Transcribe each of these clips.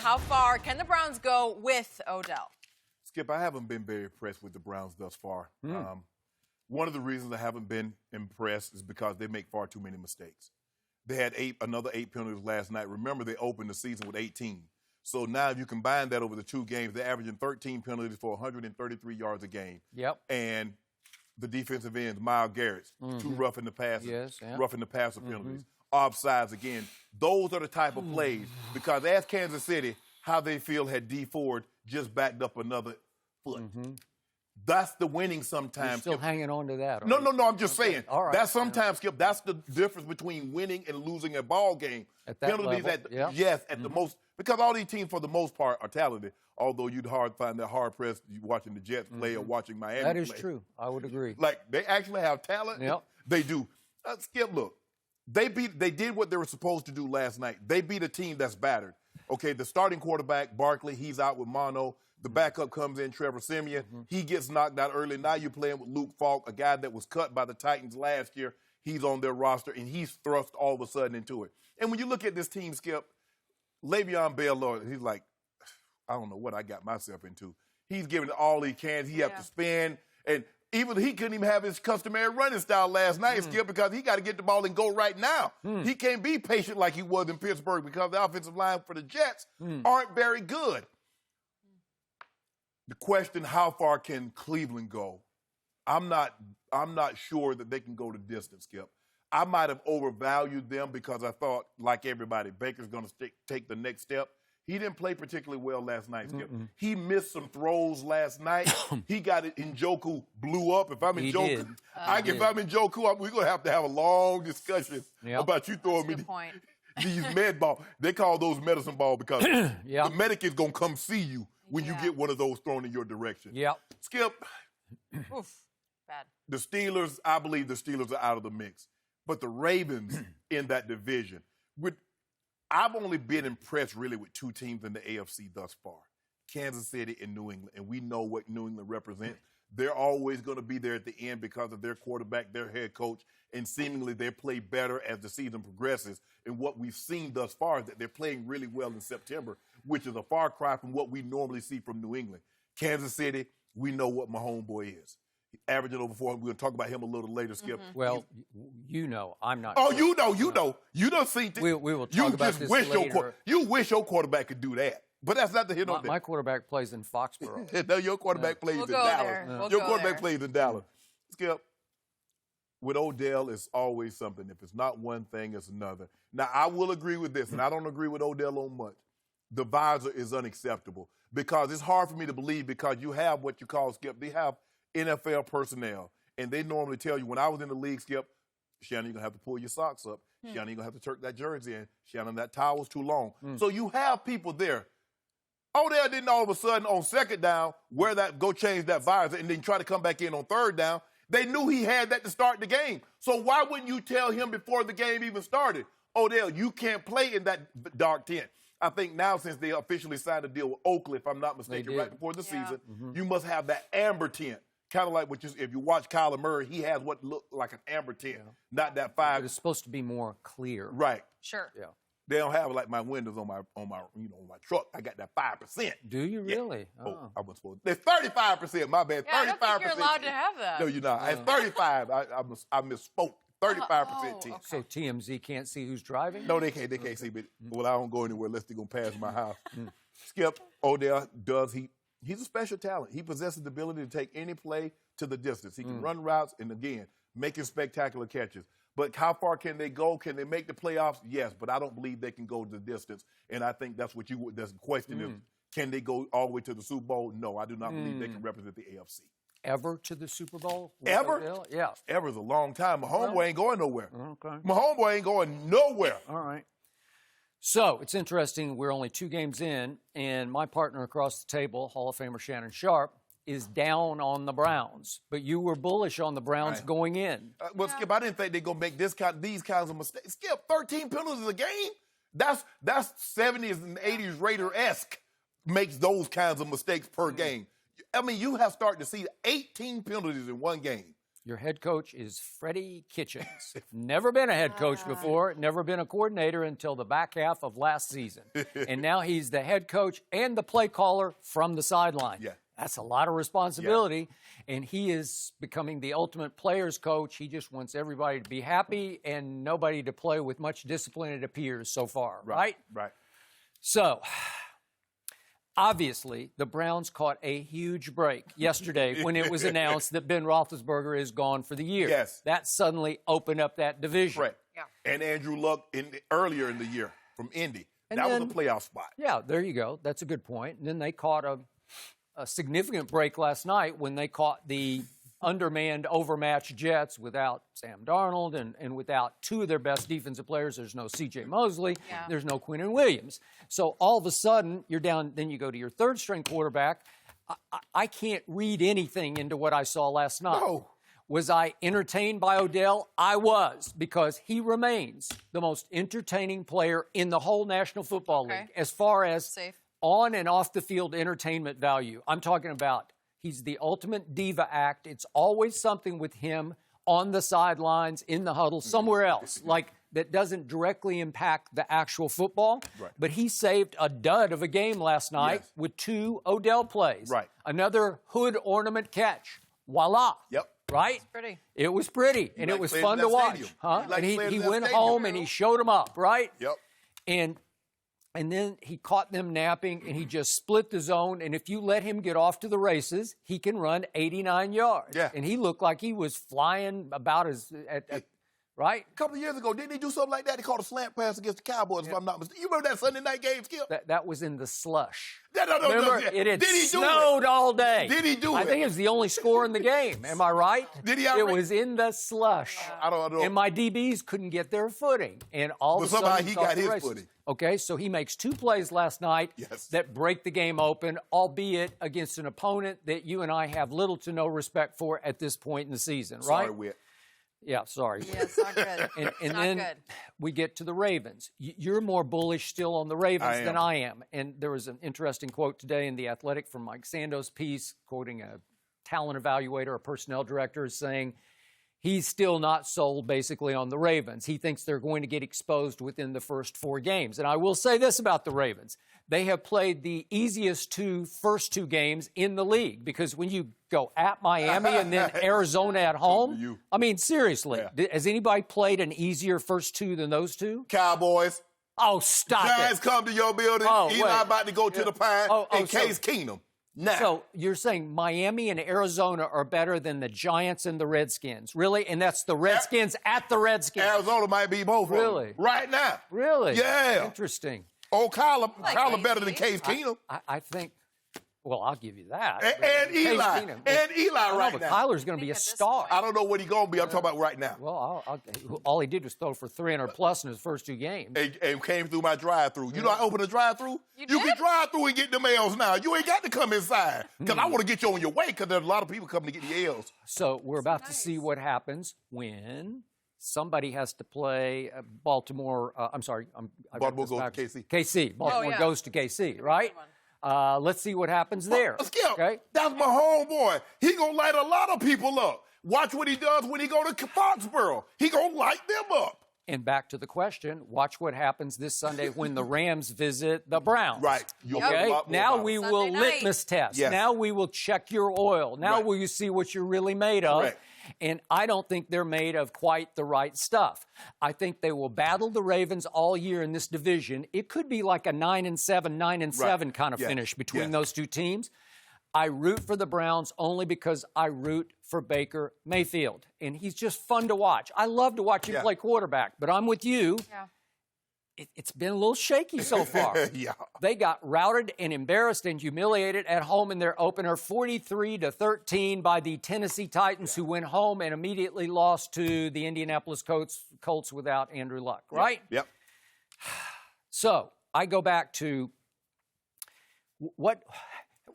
How far can the Browns go with Odell? Skip, I haven't been very impressed with the Browns thus far. One of the reasons I haven't been impressed is because they make far too many mistakes. They had another 8 penalties last night. Remember, they opened the season with 18. So now if you combine that over the 2 games, they're averaging 13 penalties for 133 yards a game. Yep. And the defensive ends, Myles Garrett's, 2 roughing the passer, roughing the passer penalties, offsides again. Those are the type of plays, because as Kansas City, how they feel had D Ford just backed up another foot. That's the winning sometimes. You're still hanging on to that. No, I'm just saying. All right. That's sometimes, Skip, that's the difference between winning and losing a ball game. At that Penalties level, yes, at the most, because all these teams for the most part are talented, although you'd find that hard-pressed watching the Jets play or watching Miami play. That is true. I would agree. Like, they actually have talent. Yep. They do. Skip, look, they did what they were supposed to do last night. They beat a team that's battered. Okay, the starting quarterback, Barkley, he's out with mono. The backup comes in, Trevor Siemian. He gets knocked out early. Now you're playing with Luke Falk, a guy that was cut by the Titans last year. He's on their roster, and he's thrust all of a sudden into it. And when you look at this team, Skip, Le'Veon Bell, Lord, he's like, I don't know what I got myself into. He's giving it all he can. He have to spin. And even he couldn't even have his customary running style last night, Skip, because he got to get the ball and go right now. He can't be patient like he was in Pittsburgh because the offensive line for the Jets aren't very good. The question, how far can Cleveland go? I'm not sure that they can go the distance, Skip. I might have overvalued them because I thought, like everybody, Baker's going to take the next step. He didn't play particularly well last night, Skip. He missed some throws last night. He got it. Njoku blew up. If I'm in Njoku, we're going to have a long discussion about you throwing me these med balls. They call those medicine balls because the medic is going to come see you when you get one of those thrown in your direction. Skip. Oof, bad. The Steelers, I believe the Steelers are out of the mix. But the Ravens in that division, I've only been impressed really with 2 teams in the AFC thus far, Kansas City and New England. And we know what New England represents. They're always going to be there at the end because of their quarterback, their head coach, and seemingly they play better as the season progresses. And what we've seen thus far is that they're playing really well in September, which is a far cry from what we normally see from New England. Kansas City, we know what my homeboy is. Averaging over 400. We're going to talk about him a little later, Skip. Well, you know, I'm not. Oh, sure. you know. You don't see. We will talk about this later. You wish your quarterback could do that. But that's not the hit on that. My quarterback plays in Foxborough. No, your quarterback plays in Dallas. Your quarterback plays in Dallas. Skip, with Odell, it's always something. If it's not one thing, it's another. Now, I will agree with this, and I don't agree with Odell on much. The visor is unacceptable because it's hard for me to believe because you have what you call, Skip, they have NFL personnel, and they normally tell you, when I was in the league, Skip, Shannon, you're going to have to pull your socks up. Shannon, you're going to have to tuck that jersey in. Shannon, that towel's too long. So you have people there. Odell didn't all of a sudden on second down go change that visor and then try to come back in on third down. They knew he had that to start the game. So why wouldn't you tell him before the game even started, Odell, you can't play in that dark tent? I think now since they officially signed a deal with Oakley, if I'm not mistaken, right before the season, you must have that amber tent. Kind of like if you watch Kyler Murray, he has what looked like an amber tent, not that 5. But it's supposed to be more clear. Right. Sure. Yeah. They don't have like my windows on my truck. I got that 5%. Do you really? Yeah. Oh, I wasn't supposed to. There's 35%. My bad. 35%. I don't think you're allowed to have that. No, you're not. It's 35. I misspoke. 35% tent. So TMZ can't see who's driving? No, they can't. They can't see. But well, I don't go anywhere unless they're gonna pass my house. Skip, Odell he's a special talent. He possesses the ability to take any play to the distance. He can run routes and, again, making spectacular catches. But how far can they go? Can they make the playoffs? Yes, but I don't believe they can go the distance. And I think that's the question is, can they go all the way to the Super Bowl? No, I do not believe they can represent the AFC. Ever to the Super Bowl? Ever? Yeah. Ever's a long time. My homeboy ain't going nowhere. Okay. My homeboy ain't going nowhere. All right. So it's interesting. We're only 2 games in, and my partner across the table, Hall of Famer Shannon Sharpe, is down on the Browns. But you were bullish on the Browns going in. Skip, I didn't think they're going to make these kinds of mistakes. Skip, 13 penalties a game? That's 70s and 80s Raider-esque makes those kinds of mistakes per game. I mean, you have started to see 18 penalties in one game. Your head coach is Freddie Kitchens. Never been a head coach before, never been a coordinator until the back half of last season. And now he's the head coach and the play caller from the sideline. Yeah. That's a lot of responsibility. Yeah. And he is becoming the ultimate player's coach. He just wants everybody to be happy and nobody to play with much discipline, it appears, so far. Right? Right. So, obviously, the Browns caught a huge break yesterday when it was announced that Ben Roethlisberger is gone for the year. Yes. That suddenly opened up that division. Right. Yeah. And Andrew Luck earlier in the year from Indy. And that then, was a playoff spot. Yeah, there you go. That's a good point. And then they caught a significant break last night when they caught the undermanned, overmatched Jets without Sam Darnold and without two of their best defensive players. There's no C.J. Mosley. Yeah. There's no Quinnen Williams. So all of a sudden, you're down. Then you go to your third-string quarterback. I can't read anything into what I saw last night. No. Was I entertained by Odell? I was, because he remains the most entertaining player in the whole National Football League as far as Safe. on and off the field entertainment value. I'm talking about he's the ultimate diva act. It's always something with him on the sidelines, in the huddle, somewhere else, like that doesn't directly impact the actual football. Right. But he saved a dud of a game last night with two Odell plays. Right. Another hood ornament catch. Voila. Yep. Right? Pretty. It was pretty, and it was fun to watch. And he went home and he showed them up, right? Yep. And then he caught them napping, and he just split the zone. And if you let him get off to the races, he can run 89 yards. Yeah. And he looked like he was flying about right? A couple of years ago, didn't he do something like that? He caught a slant pass against the Cowboys, if I'm not mistaken. You remember that Sunday night game, Skip? That was in the slush. No. It had Did he do snowed all day. Did he do I it? think it was the only score in the game. Am I right? Did he It was in the slush. I don't know. And my DBs couldn't get their footing. And all of a somehow sudden, he off got the his races. footing. Okay, so he makes two plays last night that break the game open, albeit against an opponent that you and I have little to no respect for at this point in the season, right? Sorry, Whit. Yeah, sorry. Yeah, it's not good. And not then good. we get to the Ravens. You're more bullish still on the Ravens than I am. And there was an interesting quote today in The Athletic from Mike Sando's piece, quoting a talent evaluator, a personnel director, saying he's still not sold basically on the Ravens. He thinks they're going to get exposed within the first 4 games. And I will say this about the Ravens. They have played the easiest first two games in the league, because when you go at Miami and then Arizona at home, I mean, seriously, has anybody played an easier first two than those two? Cowboys. Oh, stop Giants it. come to your building. Eli about to go to the Pine in Case Keenum. Now. So you're saying Miami and Arizona are better than the Giants and the Redskins, really? And that's the Redskins at the Redskins. Arizona might be both of them. Right now. Really? Yeah. Interesting. Oh, Kyler better than Case Keenum. I think, well, I'll give you that. And Eli. And Eli right now. Kyler's going to be a star. I don't know what he's going to be. I'm talking about right now. Well, all he did was throw for 300-plus in his first 2 games. And came through my drive-thru. You know I opened a drive-thru? You can drive through and get them L's now. You ain't got to come inside. Because I want to get you on your way, because there's a lot of people coming to get the L's. So we're about to see what happens when somebody has to play Baltimore. Baltimore goes to KC. KC. Baltimore goes to KC, right? Let's see what happens there. Skip, that's my homeboy. He going to light a lot of people up. Watch what he does when he go to Foxborough. He going to light them up. And back to the question, watch what happens this Sunday when the Rams visit the Browns. Right. Okay? Now we will litmus test. Yes. Now we will check your oil. Now will you see what you're really made of. Correct. And I don't think they're made of quite the right stuff. I think they will battle the Ravens all year in this division. It could be like a 9-7, 9-7 kind of finish between those two teams. I root for the Browns only because I root for Baker Mayfield. And he's just fun to watch. I love to watch him play quarterback, but I'm with you. Yeah. It's been a little shaky so far. They got routed and embarrassed and humiliated at home in their opener, 43-13 by the Tennessee Titans, who went home and immediately lost to the Indianapolis Colts without Andrew Luck, right? Yep. So I go back to what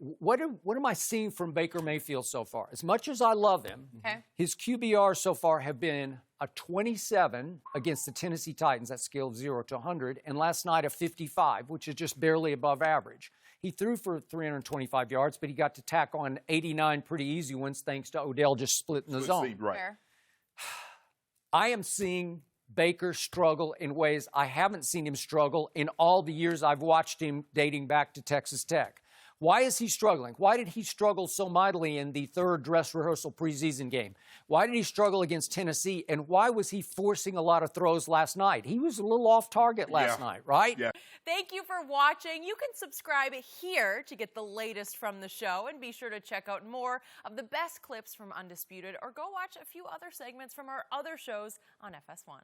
am I seeing from Baker Mayfield so far? As much as I love him, his QBR so far have been a 27 against the Tennessee Titans, that scale of 0 to 100, and last night a 55, which is just barely above average. He threw for 325 yards, but he got to tack on 89 pretty easy ones thanks to Odell just splitting the zone. Right. Fair. I am seeing Baker struggle in ways I haven't seen him struggle in all the years I've watched him dating back to Texas Tech. Why is he struggling? Why did he struggle so mightily in the third dress rehearsal preseason game? Why did he struggle against Tennessee? And why was he forcing a lot of throws last night? He was a little off target last night, right? Yeah. Thank you for watching. You can subscribe here to get the latest from the show, and be sure to check out more of the best clips from Undisputed, or go watch a few other segments from our other shows on FS1.